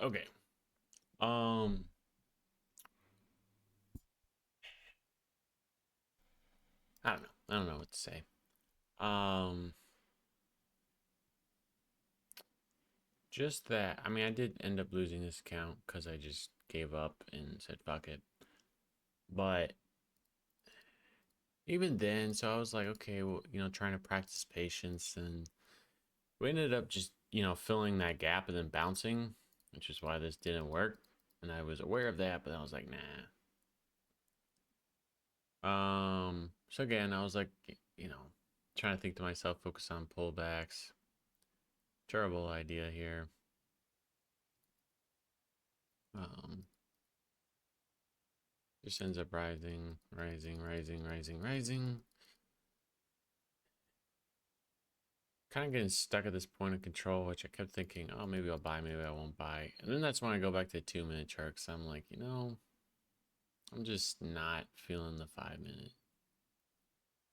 Okay. Um, I don't know. I don't know what to say. Um, just that. I mean, I did end up losing this account because I just gave up and said fuck it. But even then, so I was like, okay, well, trying to practice patience, and we ended up just, filling that gap and then bouncing, which is why this didn't work. And I was aware of that, but I was like, nah. So again, I was like, trying to think to myself, focus on pullbacks. Terrible idea here. Um, just ends up rising, rising, rising, rising, rising. Kind of getting stuck at this point of control, which I kept thinking, oh, maybe I'll buy, maybe I won't buy. And then that's when I go back to the 2 minute chart, because I'm like, I'm just not feeling the 5 minute.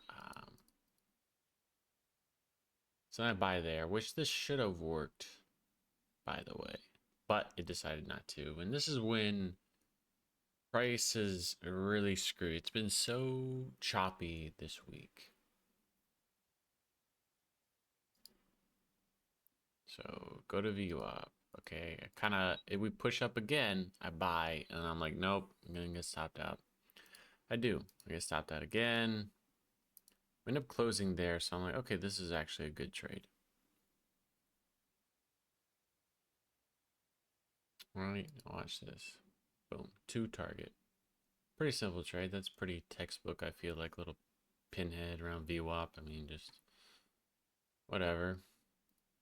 Um, so I buy there, which this should have worked, by the way, but it decided not to. And this is when price is really screwed. It's been so choppy this week. So go to view up. Okay, I kind of, if we push up again, I buy, and I'm like, nope, I'm gonna get stopped out. I do. I get stopped out again. We end up closing there, so I'm like, okay, this is actually a good trade. All right, watch this. Boom, two target. Pretty simple trade. That's pretty textbook. I feel like little pinhead around VWAP. I mean, just whatever.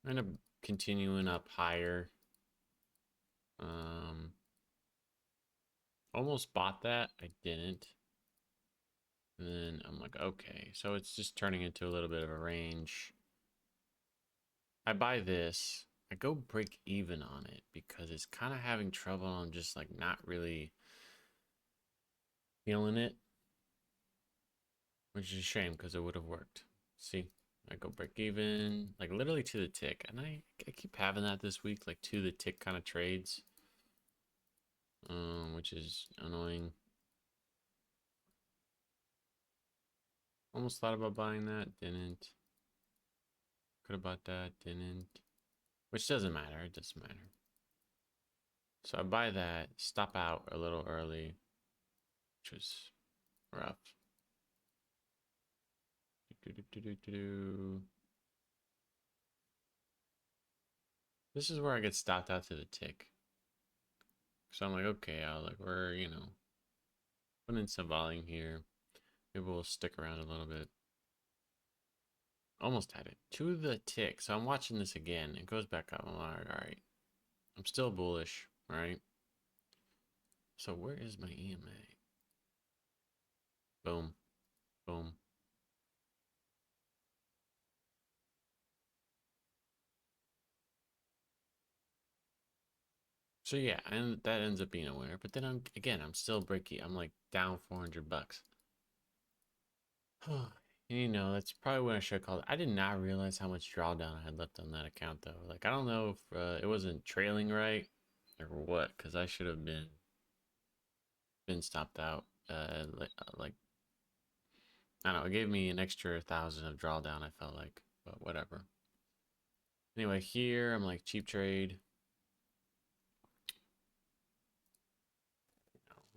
I end up continuing up higher. Um, almost bought that. I didn't. And then I'm like, okay, so it's just turning into a little bit of a range. I buy this. I go break even on it because it's kind of having trouble. I'm just like not really feeling it, which is a shame because it would have worked. See, I go break even, like literally to the tick. And I keep having that this week, like to the tick kind of trades, which is annoying. Almost thought about buying that, didn't. Could have bought that, didn't. Which doesn't matter, it doesn't matter. So I buy that, stop out a little early, which was rough. This is where I get stopped out to the tick. So I'm like, okay, we're, putting in some volume here. Maybe we'll stick around a little bit. Almost had it. To the tick. So I'm watching this again. It goes back up. I'm like, all right. I'm still bullish. All right. So where is my EMA? Boom. Boom. So yeah, and that ends up being a winner. But then I'm still breaky. I'm like down 400 bucks. That's probably when I should have called. I did not realize how much drawdown I had left on that account though. Like I don't know if it wasn't trailing right or what, because I should have been stopped out. Like I don't know, it gave me an extra 1,000 of drawdown. I felt like, but whatever. Anyway, here I'm like cheap trade.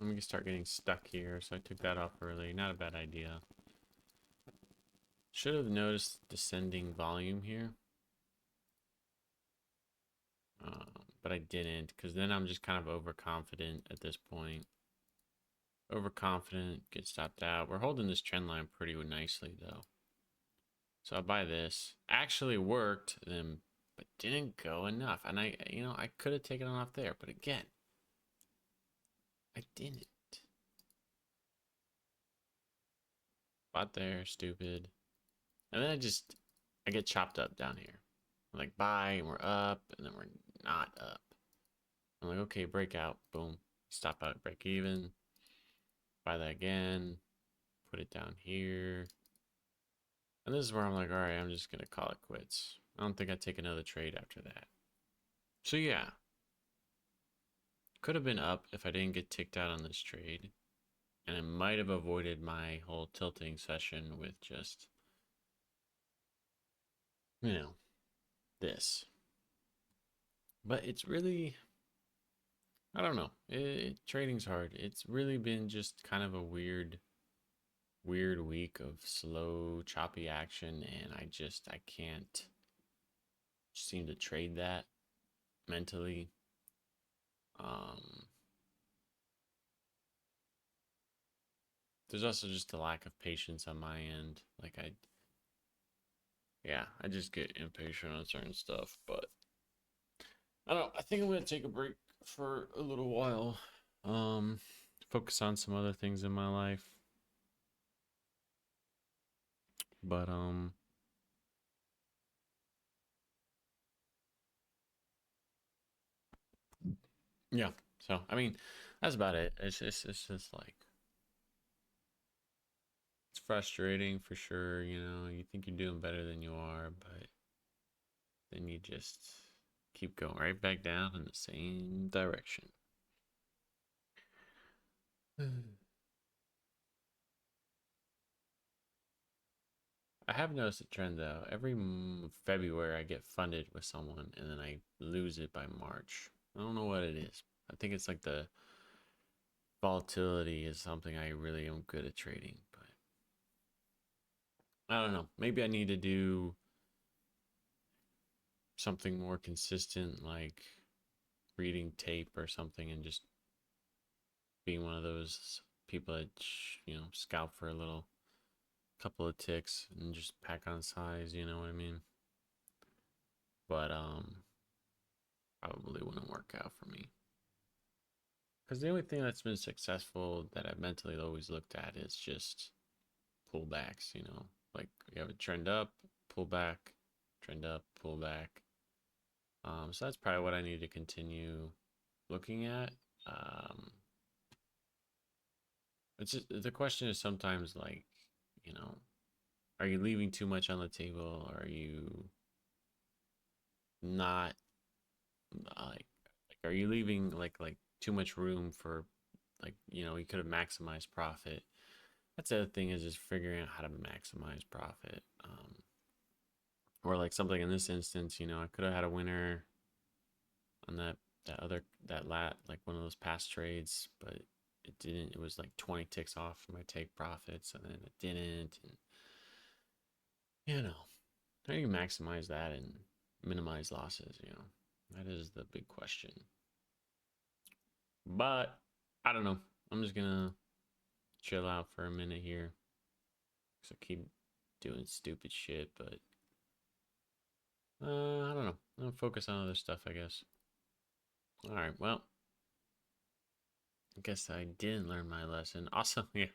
Let me start getting stuck here, so I took that off early. Not a bad idea. Should have noticed descending volume here. But I didn't, because then I'm just kind of overconfident at this point. Overconfident, get stopped out. We're holding this trend line pretty nicely, though. So I buy this. Actually worked, but didn't go enough. And I could have taken it off there, but again, I didn't. Bought there, stupid. And then I get chopped up down here. I'm like, buy, and we're up, and then we're not up. I'm like, okay, breakout, boom. Stop out, break even. Buy that again. Put it down here. And this is where I'm like, all right, I'm just going to call it quits. I don't think I'd take another trade after that. So yeah, Could have been up if I didn't get ticked out on this trade. And I might have avoided my whole tilting session with just, you know, this. But it's really, I don't know. Trading's hard. It's really been just kind of a weird week of slow, choppy action, and I can't seem to trade that mentally. Um, there's also just a lack of patience on my end. Yeah, I just get impatient on certain stuff, but I don't know. I think I'm gonna take a break for a little while. Um, Focus on some other things in my life. But yeah. So I mean, that's about it. It's just like it's frustrating for sure. You know, you think you're doing better than you are, but then you just keep going right back down in the same direction. I have noticed a trend though. Every February, I get funded with someone, and then I lose it by March. I don't know what it is. I think it's like the volatility is something I really am good at trading, but I don't know. Maybe I need to do something more consistent, like reading tape or something, and just being one of those people that scalp for a little couple of ticks and just pack on size. You know what I mean? But probably wouldn't work out for me. Because the only thing that's been successful that I've mentally always looked at is just pullbacks, like you have a trend up, pull back, trend up, pull back. So that's probably what I need to continue looking at. Um, it's just, the question is sometimes like, you know, are you leaving too much on the table? Are you not like are you leaving like too much room for you could have maximized profit. That's the other thing is just figuring out how to maximize profit. Or like something in this instance, I could have had a winner on that lat like one of those past trades, but it didn't. It was like 20 ticks off from my take profits, and then it didn't. And how do you maximize that and minimize losses? That is the big question. But I don't know. I'm just gonna chill out for a minute here because I keep doing stupid shit. But I don't know. I'll focus on other stuff, I guess. All right. Well, I guess I didn't learn my lesson. Also, yeah,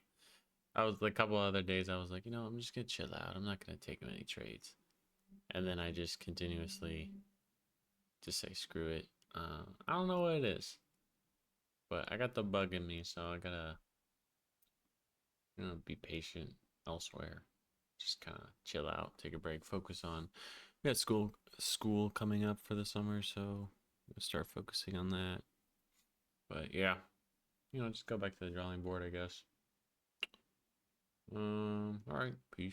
I was like a couple other days. I was like, I'm just gonna chill out. I'm not gonna take many trades, and then I just continuously just say screw it. I don't know what it is, but I got the bug in me, so I gotta be patient elsewhere. Just kind of chill out, take a break, focus on. We got school coming up for the summer, so we'll start focusing on that. But yeah, just go back to the drawing board, I guess. All right, peace.